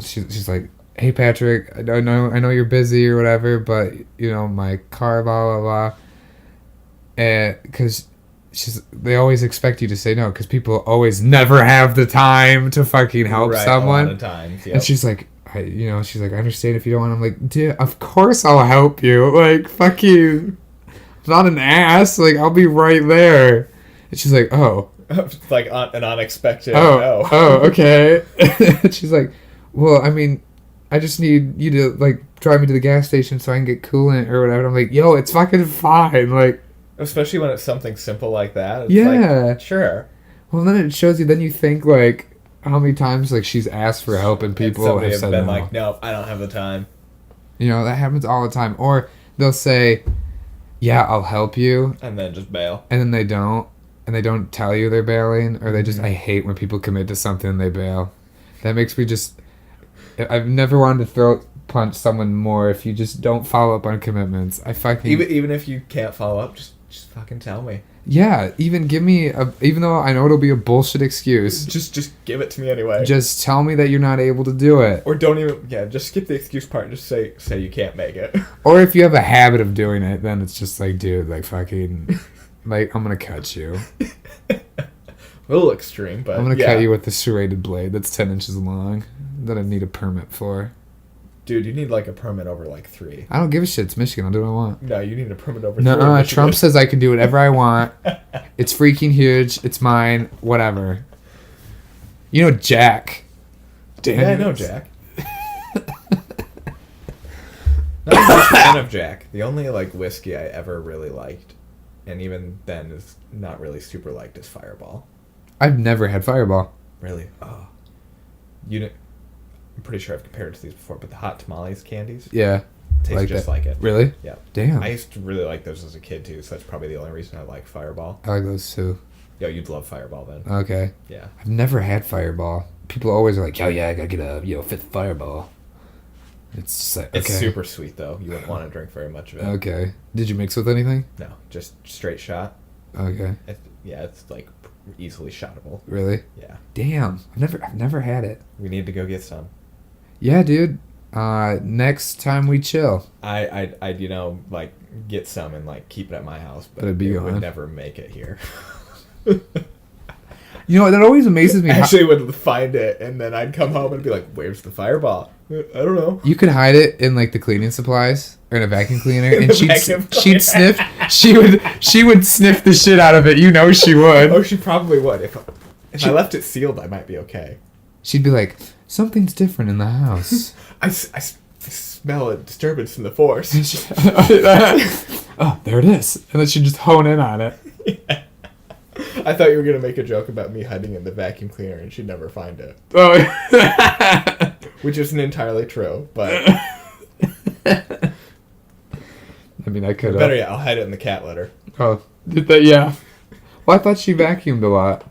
she's like, hey Patrick, I know you're busy or whatever, but you know my car, blah blah blah, and because they always expect you to say no because people always never have the time to fucking help Right, someone. A lot of times, yep. And she's like, she's like, I understand if you don't want. I'm like, dude, of course I'll help you. Like, fuck you. I'm not an ass. Like, I'll be right there. And she's like, oh. It's like an unexpected Oh, no. Okay. And she's like, well, I mean, I just need you to, like, drive me to the gas station so I can get coolant or whatever. I'm like, yo, it's fucking fine. Like, Especially when it's something simple like that. It's Yeah. like, sure. well, then it shows you, then you think, like, how many times, like, she's asked for help and people Somebody have have said been no. like, nope, I don't have the time. You know, that happens all the time. Or they'll say, yeah, I'll help you. And then just bail. And then they don't. And they don't tell you they're bailing. Or they just, I hate when people commit to something and they bail. That makes me just, I've never wanted to throat punch someone more if you just don't follow up on commitments. I fucking... Even if you can't follow up, just fucking tell me. Yeah, even give me even though I know it'll be a bullshit excuse, Just give it to me anyway. just tell me that you're not able to do it. Or don't even, just skip the excuse part and just say you can't make it. Or if you have a habit of doing it, then it's just like, dude, like fucking, like, I'm gonna cut you. A little extreme, but I'm gonna yeah. cut you with the serrated blade that's 10 inches long that I need a permit for. Dude, you need like a permit over like 3. I don't give a shit. It's Michigan. I'll do what I want. No, you need a permit over 3. No, in Michigan. Trump says I can do whatever I want. It's freaking huge. It's mine. Whatever. You know Jack. Yeah, I know Jack. Not a big fan of Jack. The only like whiskey I ever really liked, and even then is not really super liked, is Fireball. I've never had Fireball. Really? Oh. I'm pretty sure I've compared it to these before, but the hot tamales candies Yeah. taste like just that. like it. Really? Yeah. Damn. I used to really like those as a kid too, so that's probably the only reason I like Fireball. I like those too. Yo, you'd love Fireball then. Okay. Yeah. I've never had Fireball. People always are like, "Oh yeah, I gotta get a 5th Fireball." It's just like, okay. It's super sweet though. You wouldn't want to drink very much of it. Okay. Did you mix with anything? No, just straight shot. Okay. It's like easily shottable. Really? Yeah. Damn. I've never had it. We need to go get some. Yeah, dude. Next time we chill. I'd like get some and like keep it at my house, but It'd be it gone. would never make it here. You know, that always amazes me. I actually would find it, and then I'd come home and be like, "Where's the Fireball?" I don't know. You could hide it in like the cleaning supplies or in a vacuum cleaner, In and the she'd vacuum sniff. She would sniff the shit out of it. You know she would. Oh, she probably would. If I left it sealed, I might be okay. She'd be like, "Something's different in the house." I smell a disturbance in the force. Oh, there it is, and then she'd just hone in on it. Yeah. I thought you were gonna make a joke about me hiding in the vacuum cleaner and she'd never find it, Oh. which isn't entirely true. But I mean, I could. better yet, I'll hide it in the cat litter. Oh, did that? Yeah. Well, I thought she vacuumed a lot.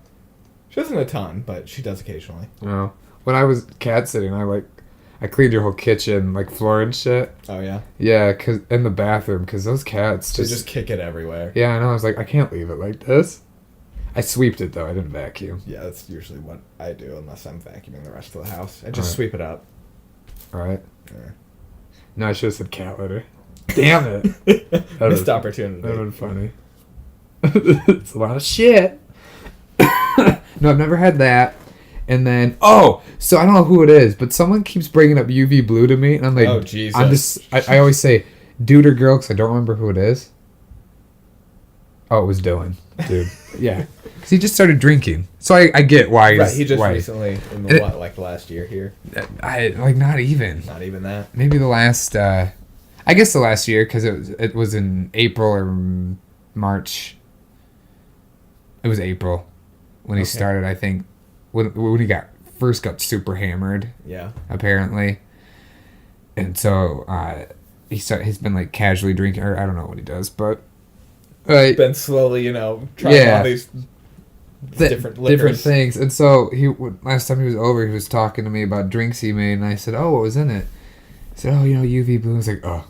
She doesn't a ton, but she does occasionally. No. When I was cat sitting, I cleaned your whole kitchen, like floor and shit. Oh yeah. Yeah, cause in the bathroom, cause those cats They just kick it everywhere. Yeah, I know. I was like, I can't leave it like this. I sweeped it though. I didn't vacuum. Yeah, that's usually what I do unless I'm vacuuming the rest of the house. I just Alright. sweep it up. All right. Yeah. No, I should have said cat litter. Damn it. Missed opportunity. That would have been funny. It's a lot of shit. No, I've never had that. And then, so I don't know who it is, but someone keeps bringing up UV blue to me, and I'm like, Oh, Jesus. I always say dude or girl because I don't remember who it is. Oh, it was Dylan, dude. Yeah, because he just started drinking, so I get why he's Right, he just why. recently, in And the last year here. I like not even Not even that. maybe the last. I guess the last year because it was in April or March. It was April when he Okay. started. I think when he first got super hammered. Yeah. Apparently, and so he's been like casually drinking, or I don't know what he does, but Been slowly, trying Yeah. all these different liquors. different things. And so last time he was over, he was talking to me about drinks he made, and I said, "Oh, what was in it?" He said, "Oh, UV blue." I was like, "Oh."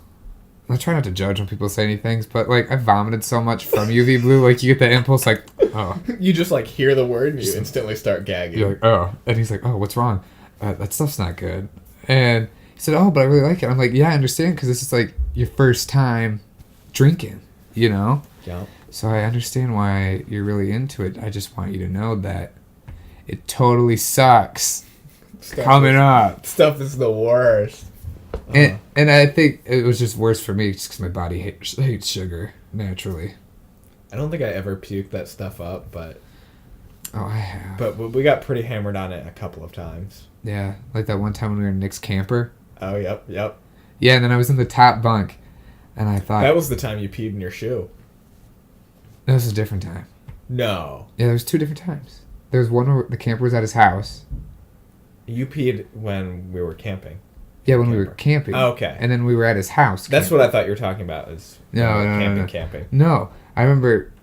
I try not to judge when people say any things, but like I vomited so much from UV blue, like you get that impulse, like, oh. You just like hear the word and you instantly start gagging. You're like, oh. And he's like, oh, what's wrong? That stuff's not good. And he said, oh, but I really like it. I'm like, yeah, I understand, because this is like your first time drinking, Yeah. So I understand why you're really into it. I just want you to know that it totally sucks coming up. Stuff is the worst. And I think it was just worse for me just because my body hates sugar naturally. I don't think I ever puked that stuff up, but Oh, I have. but we got pretty hammered on it a couple of times. Yeah, like that one time when we were in Nick's camper. Oh, yep. Yeah, and then I was in the top bunk, and I thought That was the time you peed in your shoe. that was a different time. No. Yeah, there was 2 different times. There was one where the camper was at his house. You peed when we were camping. Yeah, when we were camping. Oh, okay. And then we were at his house. That's what I thought you were talking about. Is No, when we were no. camping. No, I remember.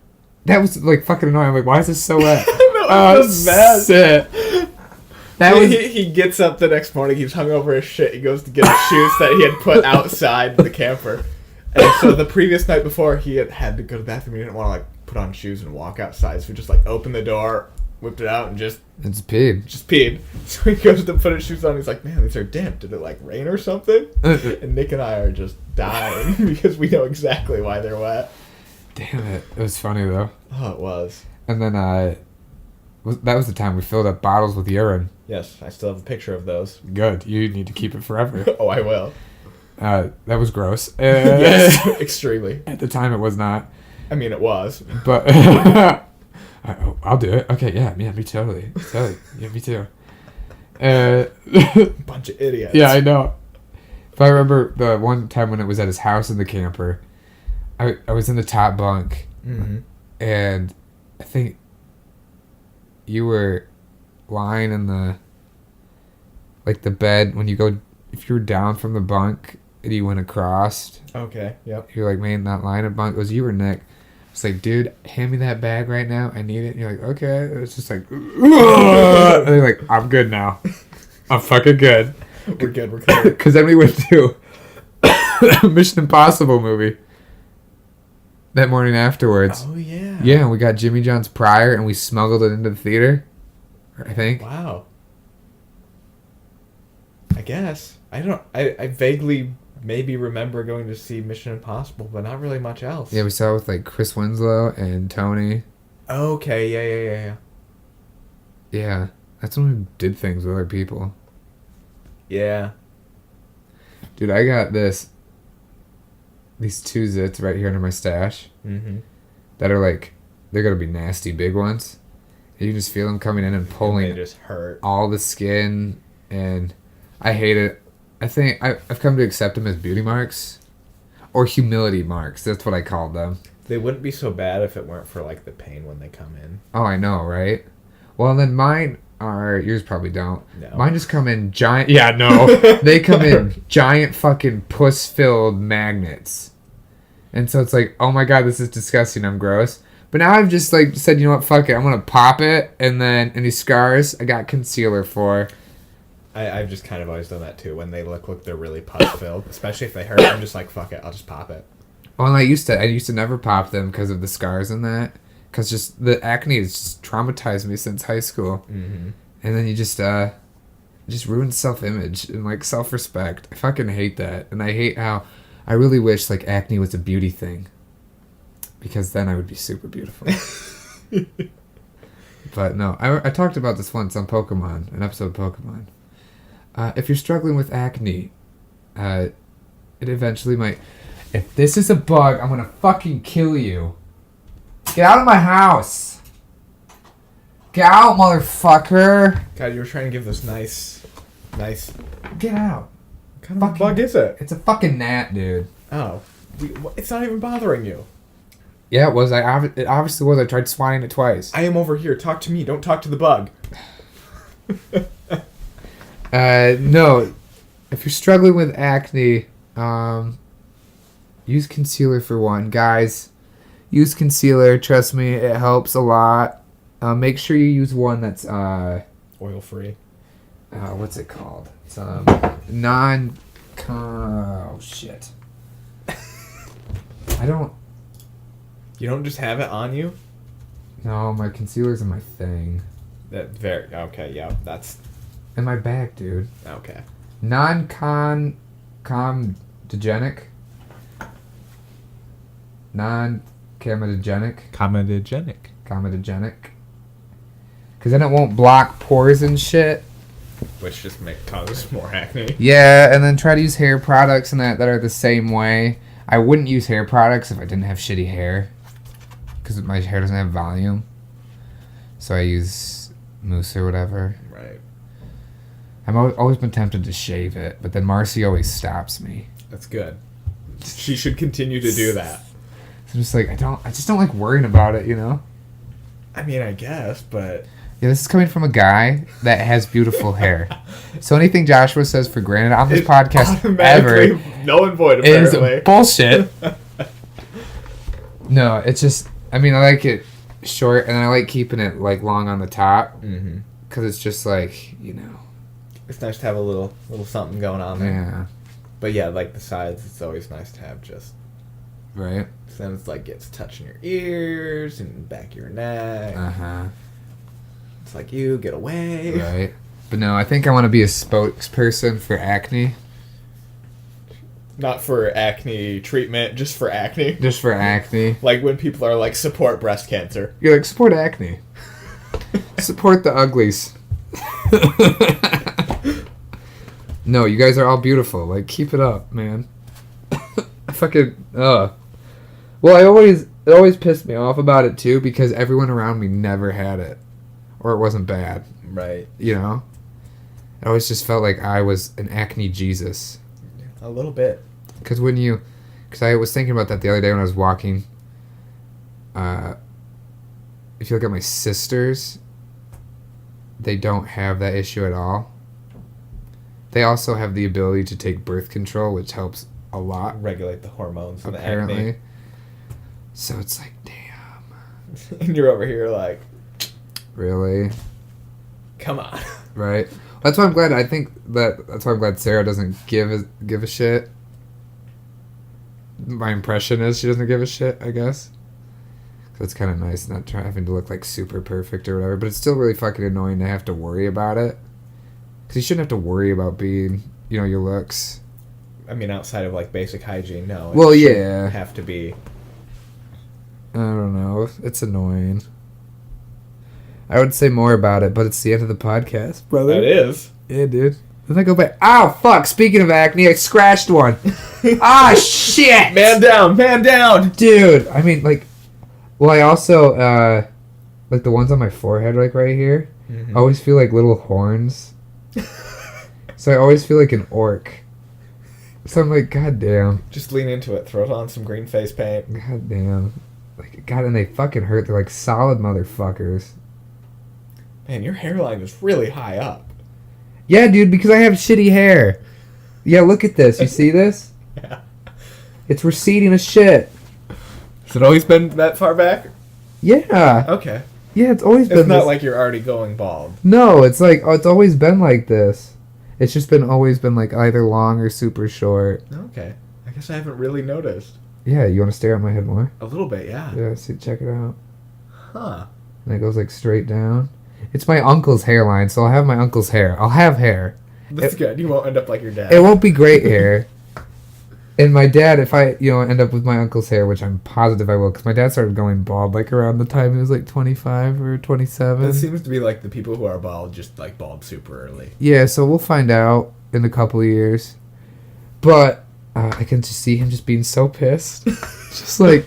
That was like fucking annoying. I'm like, why is this so wet? No, it was bad. Shit. That was. He gets up the next morning. He's hung over his shit. He goes to get his shoes that he had put outside the camper. And so the previous night before, he had to go to the bathroom. He didn't want to like put on shoes and walk outside, so he just like opened the door, whipped it out, and just It's peed. peed. So he goes to put his shoes on. He's like, "Man, these are damp. Did it like rain or something?" And Nick and I are just dying because we know exactly why they're wet. Damn it. It was funny though. Oh, it was. And then That was the time we filled up bottles with urine. Yes, I still have a picture of those. Good. You need to keep it forever. Oh, I will. That was gross. Yes, extremely. At the time, it was not. I mean, it was. But I'll do it. Okay, yeah, me totally. Yeah, me too. Bunch of idiots. Yeah, I know. If I remember the one time when it was at his house in the camper, I was in the top bunk, Mm-hmm. and I think you were lying in the bed when you go, if you were down from the bunk and you went across, Okay, yep. you're like, man, not lying in a bunk. It was you or Nick. It's like, dude, hand me that bag right now. I need it. And you're like, okay. And it's just like, and you're like, I'm good now. I'm fucking good. We're good, we're clear. Because then we went to Mission Impossible movie that morning afterwards. Oh, yeah. Yeah, and we got Jimmy John's Prior and we smuggled it into the theater, I think. Wow. I guess. I vaguely maybe remember going to see Mission Impossible, but not really much else. Yeah, we saw it with like Chris Winslow and Tony. Okay, yeah. Yeah, that's when we did things with other people. Yeah. Dude, I got these two zits right here under my stash Mm-hmm. that are like, they're gonna be nasty big ones. You can just feel them coming in and They pulling just hurt. all the skin, and I hate it. I think I've come to accept them as beauty marks or humility marks. That's what I called them. They wouldn't be so bad if it weren't for like the pain when they come in. Oh, I know, right? Well, then mine are, yours probably don't. No. Mine just come in giant, yeah, no. They come in giant fucking puss-filled magnets. And so it's like, oh my god, this is disgusting, I'm gross. But now I've just like said, you know what, fuck it, I'm gonna pop it, and then any scars, I got concealer for. I've just kind of always done that too. When they look they're really pus-filled, especially if they hurt, I'm just like, fuck it, I'll just pop it. Well, and I used to never pop them because of the scars and that. Because just the acne has just traumatized me since high school. Mm-hmm. And then you just ruin self-image and like self-respect. I fucking hate that. And I hate how I really wish like acne was a beauty thing. Because then I would be super beautiful. But no, I talked about this once on Pokemon, an episode of Pokemon. If you're struggling with acne, it eventually might... If this is a bug, I'm gonna fucking kill you. Get out of my house! Get out, motherfucker! God, you were trying to give this nice... Get out. What kind of bug is it? It's a fucking gnat, dude. Oh. It's not even bothering you. Yeah, it was. It obviously was. I tried swatting it twice. I am over here. Talk to me. Don't talk to the bug. No. If you're struggling with acne, use concealer for one. Guys, use concealer. Trust me, it helps a lot. Make sure you use one that's, Oil-free. what's it called? It's, oh, shit. I don't... You don't just have it on you? No, my concealer's in my thing. Okay, yeah, that's... In my bag, dude. Okay. Non-comedogenic. Comedogenic. Because then it won't block pores and shit. Which just causes more acne. Yeah, and then try to use hair products and that are the same way. I wouldn't use hair products if I didn't have shitty hair. Because my hair doesn't have volume. So I use mousse or whatever. Right. I've always been tempted to shave it, but then Marcy always stops me. That's good. She should continue to do that. So I'm just like, I just don't like worrying about it, you know? I mean, I guess, but... Yeah, this is coming from a guy that has beautiful hair. So anything Joshua says for granted on this podcast ever null and void, is apparently. bullshit. No, it's just, I mean, I like it short, and I like keeping it, like, long on the top. Mm-hmm. Because it's just, like, you know. It's nice to have a little something going on there. Yeah. But yeah, like the sides, it's always nice to have just... Right? So then it's like gets touching your ears and back of your neck. Uh-huh. It's like, you get away. Right. But no, I think I want to be a spokesperson for acne. Not for acne treatment, just for acne. Just for acne. Like when people are like, support breast cancer. You're like, support acne. Support the uglies. No, you guys are all beautiful. Like, keep it up, man. Fucking, Well, it always pissed me off about it, too, because everyone around me never had it. Or it wasn't bad. Right. You know? I always just felt like I was an acne Jesus. A little bit. Because I was thinking about that the other day when I was walking. If you look at my sisters, they don't have that issue at all. They also have the ability to take birth control, which helps a lot. Regulate the hormones and Apparently. the acne. So it's like, damn. And you're over here like, Really? come on. Right? That's why I'm glad. That's why I'm glad Sarah doesn't give a shit. My impression is she doesn't give a shit, I guess. So it's kind of nice not having to look like super perfect or whatever. But it's still really fucking annoying to have to worry about it. Because you shouldn't have to worry about being, your looks. I mean, outside of like basic hygiene, no. Well, it shouldn't yeah. have to be. I don't know. It's annoying. I would say more about it, but it's the end of the podcast, brother. That is. Yeah, dude. Then I go back. Ow, fuck. Speaking of acne, I scratched one. Shit. Man down, man down. Dude, I mean, like, well, I also, like the ones on my forehead, like right here, I always feel like little horns. So I always feel like an orc. So I'm like, god damn. Just lean into it. Throw on some green face paint. God damn. Like, god, and they fucking hurt. They're like solid motherfuckers. Man, your hairline is really high up. Yeah, dude, because I have shitty hair. Yeah, look at this. You see this? Yeah. It's receding as shit. Has it always been that far back? Yeah. Okay. Yeah, it's always been It's not this. like you're already going bald. No, it's like, it's always been like this. It's just always been like either long or super short. Okay. I guess I haven't really noticed. Yeah, you want to stare at my head more? A little bit, yeah. Yeah, see, check it out. Huh. And it goes like straight down. It's my uncle's hairline, so I'll have my uncle's hair. I'll have hair. That's good. You won't end up like your dad. It won't be great hair. And my dad, if I, end up with my uncle's hair, which I'm positive I will, because my dad started going bald like around the time he was like 25 or 27. It seems to be like the people who are bald just like bald super early. Yeah, so we'll find out in a couple of years. But I can just see him just being so pissed. Just like,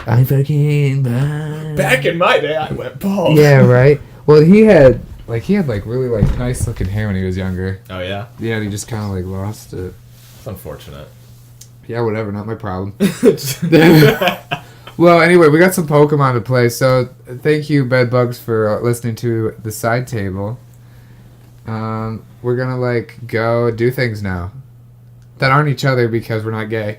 I'm fucking bald. Back in my day, I went bald. Yeah, right? Well, he had really like nice looking hair when he was younger. Oh, yeah? Yeah, and he just kind of like lost it. It's unfortunate. Yeah, whatever, not my problem. Well, anyway, we got some Pokemon to play, so thank you, Bedbugs, for listening to the side table. We're gonna go do things now that aren't each other because we're not gay,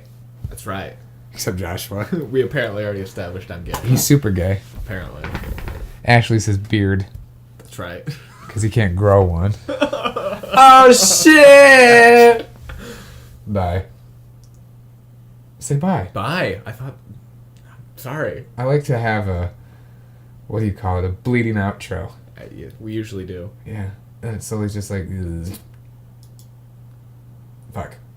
That's right. except Joshua. We apparently already established I'm gay. He's super gay. Apparently. Ashley's his beard That's right. because he can't grow one. Oh shit! Bye. Say bye. Bye. I thought... Sorry. I like to have what do you call it? A bleeding outro. We usually do. Yeah. And it's always just like, ugh. Fuck.